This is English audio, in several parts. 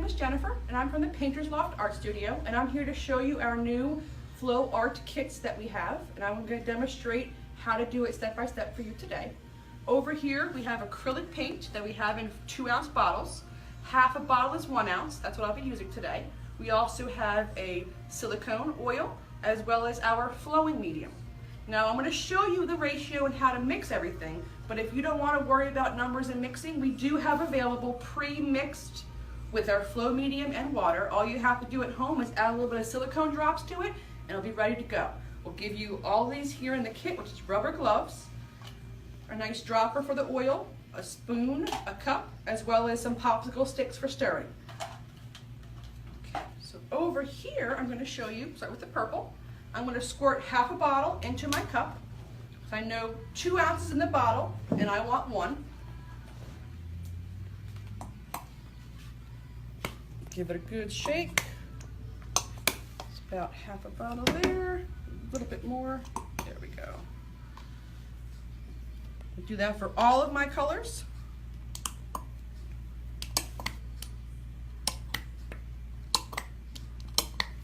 name is Jennifer, and I'm from the Painter's Loft Art Studio, and I'm here to show you our new flow art kits that we have, and I'm going to demonstrate how to do it step by step for you today. Over here we have acrylic paint that we have in 2-ounce bottles. Half a bottle is 1 ounce, that's what I'll be using today. We also have a silicone oil as well as our flowing medium. Now I'm going to show you the ratio and how to mix everything, but if you don't want to worry about numbers and mixing, we do have available pre-mixed with our flow medium and water. All you have to do at home is add a little bit of silicone drops to it and it'll be ready to go. We'll give you all these here in the kit, which is rubber gloves, a nice dropper for the oil, a spoon, a cup, as well as some popsicle sticks for stirring. Okay, so over here I'm going to show you, start with the purple. I'm going to squirt half a bottle into my cup. So I know 2 ounces in the bottle and I want 1. Give it a good shake. It's about half a bottle there, a little bit more. There we go. I'll do that for all of my colors.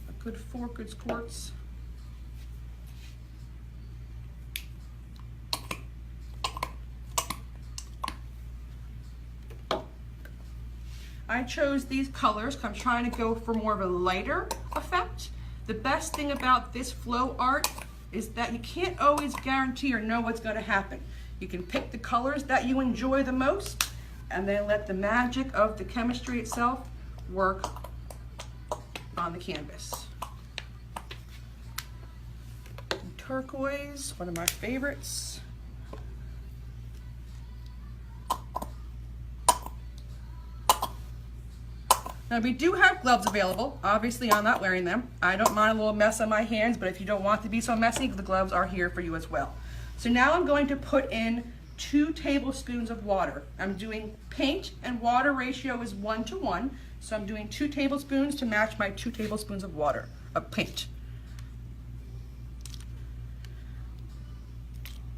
A good 4 good squirts. I chose these colors because I'm trying to go for more of a lighter effect. The best thing about this flow art is that you can't always guarantee or know what's going to happen. You can pick the colors that you enjoy the most and then let the magic of the chemistry itself work on the canvas. Turquoise, one of my favorites. Now we do have gloves available. Obviously I'm not wearing them. I don't mind a little mess on my hands, but if you don't want to be so messy, the gloves are here for you as well. So now I'm going to put in 2 tablespoons of water. I'm doing paint and water ratio is 1:1. So I'm doing 2 tablespoons to match my 2 tablespoons of water, of paint.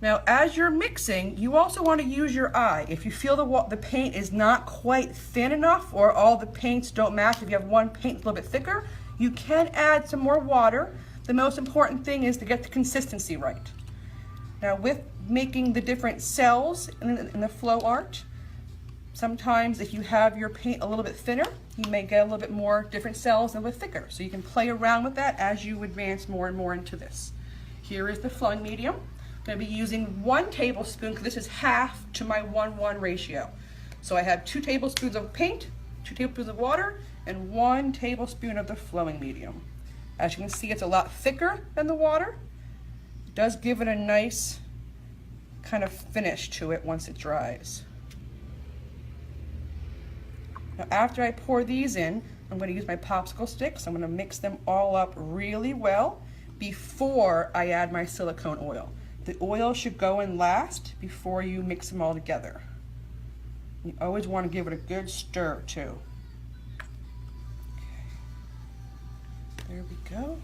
Now, as you're mixing, you also want to use your eye. If you feel the paint is not quite thin enough or all the paints don't match, if you have one paint a little bit thicker, you can add some more water. The most important thing is to get the consistency right. Now, with making the different cells in the flow art, sometimes if you have your paint a little bit thinner, you may get a little bit more different cells and a little bit thicker. So you can play around with that as you advance more and more into this. Here is the flowing medium. I'm going to be using 1 tablespoon because this is half to my 1:1 ratio. So I have 2 tablespoons of paint, 2 tablespoons of water, and 1 tablespoon of the flowing medium. As you can see, it's a lot thicker than the water. It does give it a nice kind of finish to it once it dries. Now after I pour these in, I'm going to use my popsicle sticks. I'm going to mix them all up really well before I add my silicone oil. The oil should go in last before you mix them all together. You always want to give it a good stir too. Okay. There we go.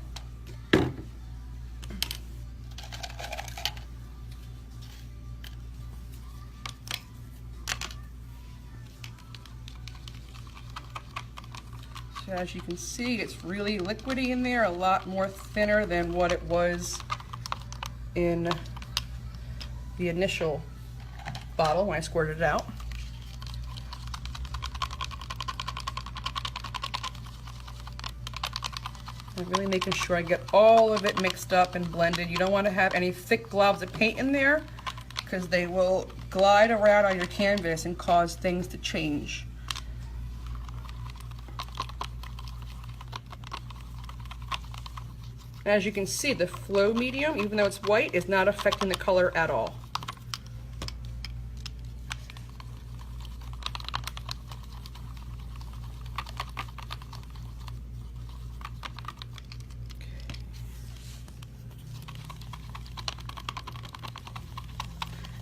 So as you can see, it's really liquidy in there, a lot more thinner than what it was in the initial bottle when I squirted it out. I'm really making sure I get all of it mixed up and blended. You don't want to have any thick globs of paint in there because they will glide around on your canvas and cause things to change. As you can see, the flow medium, even though it's white, is not affecting the color at all.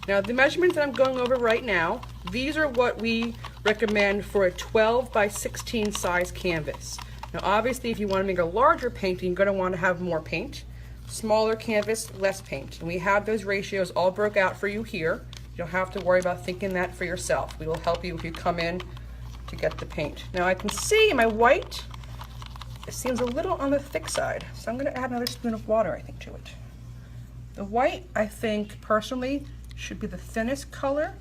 Now the measurements that I'm going over right now, these are what we recommend for a 12 by 16 size canvas. Now obviously if you want to make a larger painting, you're going to want to have more paint. Smaller canvas, less paint. And we have those ratios all broke out for you here. You don't have to worry about thinking that for yourself. We will help you if you come in to get the paint. Now I can see my white, it seems a little on the thick side, so I'm going to add another spoon of water, I think, to it. The white, I think, personally, should be the thinnest color.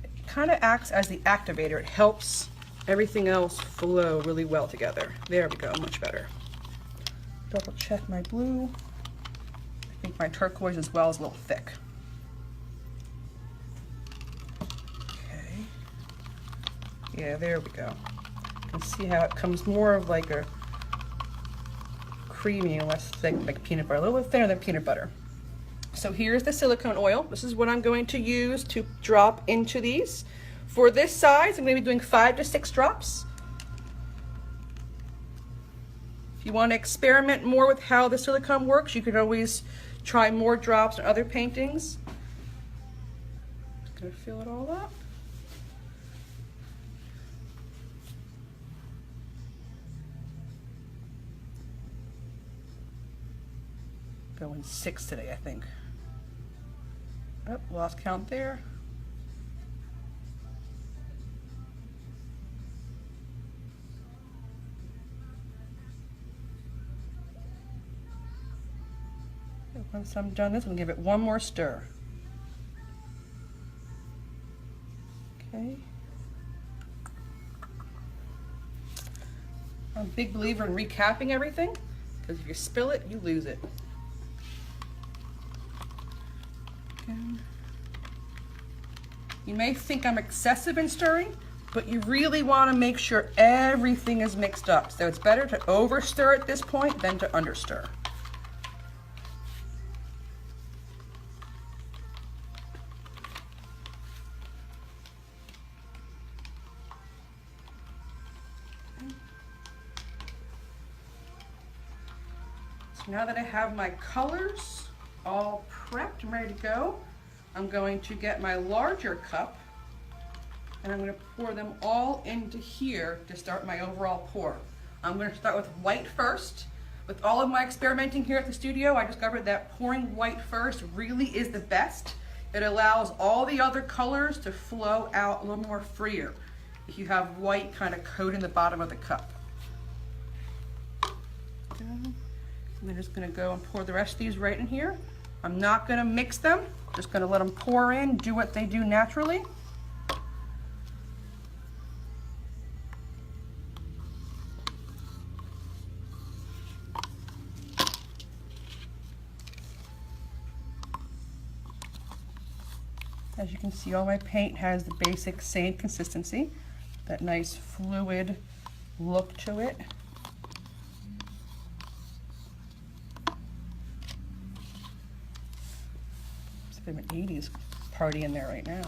It kind of acts as the activator. It helps everything else flow really well together. There we go, much better. Double check my blue. I think my turquoise as well is a little thick. Okay. Yeah, there we go. You can see how it comes more of like a creamy and less thick, like peanut butter, a little bit thinner than peanut butter. So here's the silicone oil. This is what I'm going to use to drop into these. For this size, I'm going to be doing 5 to 6 drops. If you want to experiment more with how the silicone works, you can always try more drops on other paintings. Just going to fill it all up. Going 6 today, I think. Oh, lost count there. Once I'm done this, I'm gonna give it one more stir. Okay. I'm a big believer in recapping everything, because if you spill it, you lose it. Okay. You may think I'm excessive in stirring, but you really want to make sure everything is mixed up. So it's better to over stir at this point than to under stir. So now that I have my colors all prepped and ready to go, I'm going to get my larger cup and I'm going to pour them all into here to start my overall pour. I'm going to start with white first. With all of my experimenting here at the studio, I discovered that pouring white first really is the best. It allows all the other colors to flow out a little more freer if you have white kind of coating the bottom of the cup. Okay. I'm just going to go and pour the rest of these right in here. I'm not going to mix them, just going to let them pour in, do what they do naturally. As you can see, all my paint has the basic same consistency, that nice fluid look to it. It's a bit of an 80s party in there right now.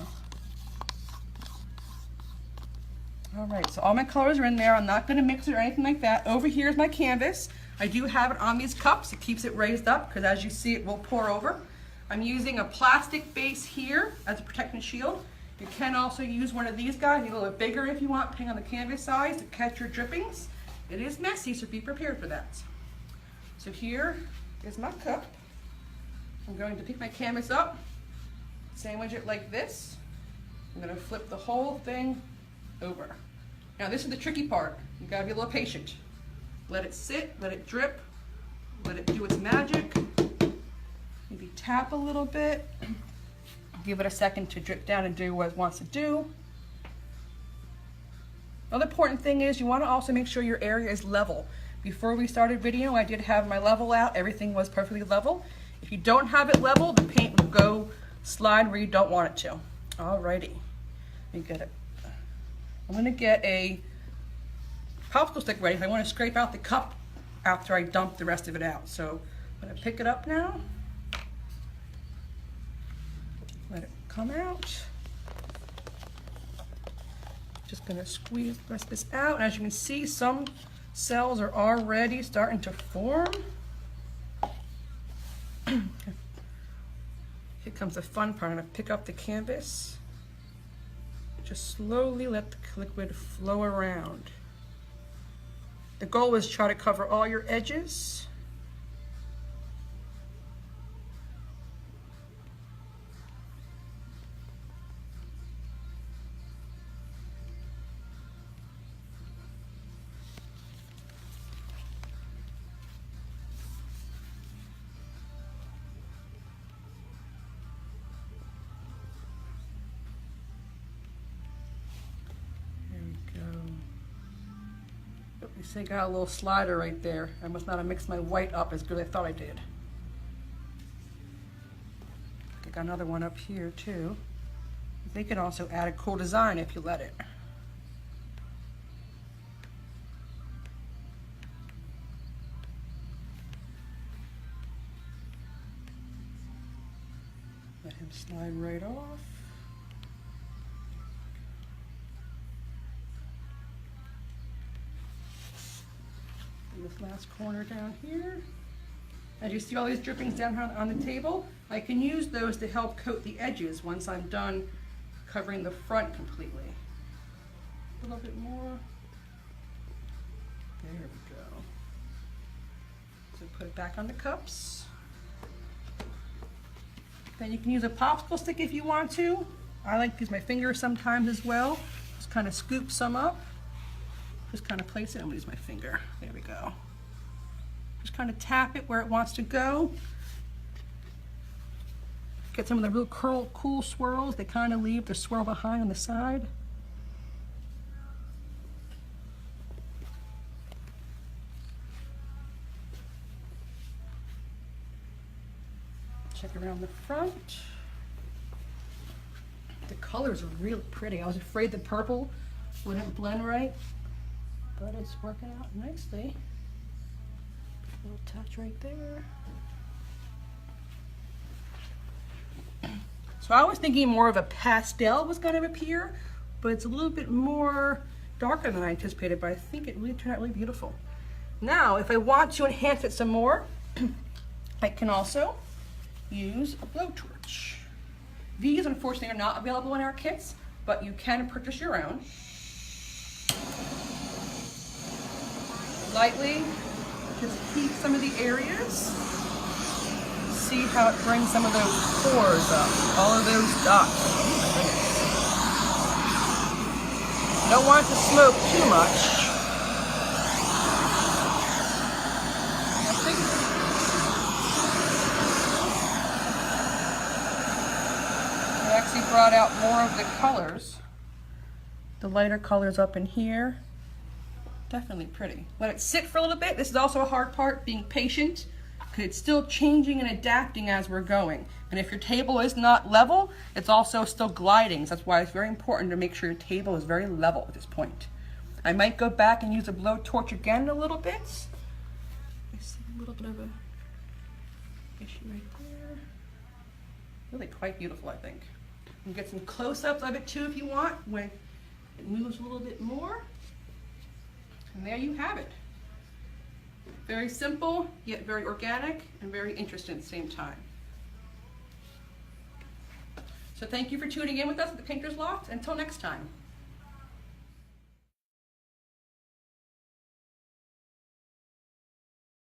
All right, so all my colors are in there. I'm not going to mix it or anything like that. Over here is my canvas. I do have it on these cups. It keeps it raised up because as you see, it will pour over. I'm using a plastic base here as a protective shield. You can also use one of these guys, a little bit bigger if you want, depending on the canvas size, to catch your drippings. It is messy, so be prepared for that. So here is my cup. I'm going to pick my canvas up, sandwich it like this. I'm going to flip the whole thing over. Now this is the tricky part. You gotta be a little patient. Let it sit, let it drip, let it do its magic. Maybe tap a little bit. Give it a second to drip down and do what it wants to do. Another important thing is you want to also make sure your area is level. Before we started video, I did have my level out. Everything was perfectly level. If you don't have it level, the paint will go slide where you don't want it to. Alrighty. Let me get it. I'm going to get a popsicle stick ready. I want to scrape out the cup after I dump the rest of it out. So I'm going to pick it up now. Let it come out. Just going to squeeze the rest of this out. And as you can see, some cells are already starting to form. Here comes the fun part. I'm going to pick up the canvas. Just slowly let the liquid flow around. The goal is try to cover all your edges. You see, I got a little slider right there. I must not have mixed my white up as good as I thought I did. I got another one up here too. They can also add a cool design if you let it. Let him slide right off. And this last corner down here. As you see all these drippings down on the table, I can use those to help coat the edges once I'm done covering the front completely. A little bit more. There we go. So put it back on the cups. Then you can use a popsicle stick if you want to. I like to use my finger sometimes as well. Just kind of scoop some up. Just kind of place it. I'm gonna use my finger. There we go. Just kind of tap it where it wants to go. Get some of the real cool swirls. They kind of leave the swirl behind on the side. Check around the front. The colors are really pretty. I was afraid the purple wouldn't blend right, but it's working out nicely. Little touch right there. So I was thinking more of a pastel was going to appear, but it's a little bit more darker than I anticipated, but I think it really turned out really beautiful. Now, if I want to enhance it some more, I can also use a blowtorch. These, unfortunately, are not available in our kits, but you can purchase your own. Lightly, just heat some of the areas. See how it brings some of those pores up, all of those dots. Oh my goodness. Don't want it to smoke too much. I actually brought out more of the colors. The lighter colors up in here. Definitely pretty. Let it sit for a little bit. This is also a hard part, being patient, because it's still changing and adapting as we're going. And if your table is not level, it's also still gliding. So that's why it's very important to make sure your table is very level at this point. I might go back and use a blowtorch again a little bit. I see a little bit of a issue right there. Really quite beautiful, I think. You can get some close-ups of it too if you want, when it moves a little bit more. And there you have it. Very simple, yet very organic and very interesting at the same time. So thank you for tuning in with us at the Painter's Loft. Until next time.